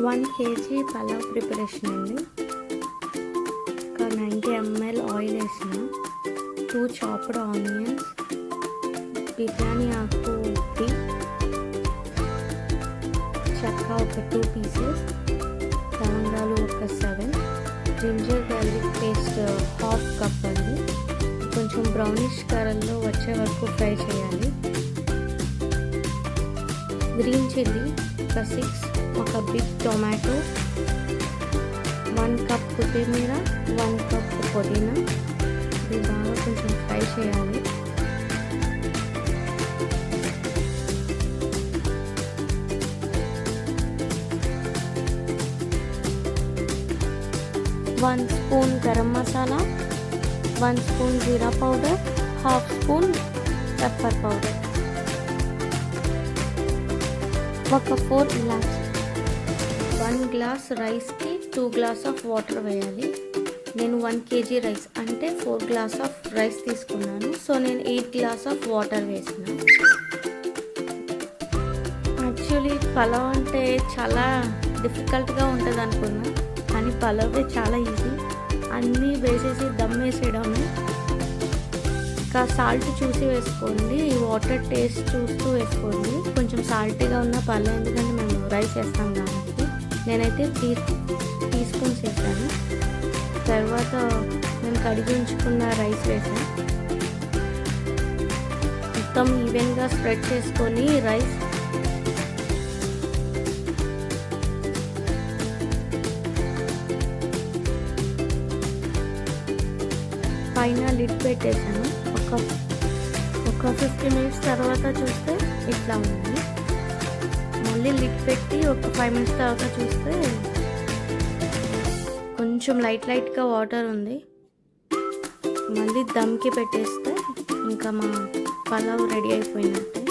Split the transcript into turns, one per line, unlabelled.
1 kg pulao preparation అండి. ఒక 90 ml oil వేసిన, 2 చాప్డ్ ఆనియన్స్, బిర్యానీ ఆకు ఒకటి, చెక్క ఒక 2 పీసెస్, లవంగాలు ఒక 7, ginger garlic paste half cup అండి. కొంచెం బ్రౌనిష్ కలర్లో వచ్చే వరకు ఫ్రై చేయాలి. గ్రీన్ చిల్లీ ఒక 6, ఒక బిగ్ టొమాటో, 1 కప్ కొత్తిమీర, 1 కప్ పుదీనా. ఇది బాగా కొంచెం ఫ్రై చేయాలి. One spoon garam masala, 1 spoon జీరా powder, half spoon pepper powder, ఒక 4 ఇలాచి. 1 గ్లాస్ రైస్కి 2 గ్లాస్ ఆఫ్ వాటర్ వేయాలి. నేను 1 kg రైస్ అంటే 4 గ్లాస్ ఆఫ్ రైస్ తీసుకున్నాను. సో నేను 8 గ్లాస్ ఆఫ్ వాటర్ వేసిన. యాక్చువల్లీ పలావ్ అంటే చాలా డిఫికల్ట్గా ఉంటుంది అనుకున్నా, కానీ పలావే చాలా ఈజీ. అన్నీ వేసేసి దమ్ వేసేయడమే. ఇంకా సాల్ట్ చూసి వేసుకోండి, వాటర్ టేస్ట్ చూస్తూ వేసుకోండి. కొంచెం సాల్టీగా ఉన్న పర్లేదు, ఎందుకంటే మేము రైస్ వేస్తాం కాబట్టి. నేనైతే 3 స్పూన్స్ వేసాను. తర్వాత మేము కడిగి ఉంచుకున్న రైస్ వేసాను. మొత్తం ఈవెన్గా స్ప్రెడ్ చేసుకొని రైస్ పైన లిడ్ పెట్టేసాను. ఒక 50 మినిట్స్ తర్వాత చూస్తే ఇట్లా ఉంది. మళ్ళీ లిడ్ పెట్టి ఒక 5 మినిట్స్ తర్వాత చూస్తే కొంచెం లైట్గా వాటర్ ఉంది. మళ్ళీ దమ్కి పెట్టేస్తే ఇంకా మా పలావ్ రెడీ అయిపోయినట్టే.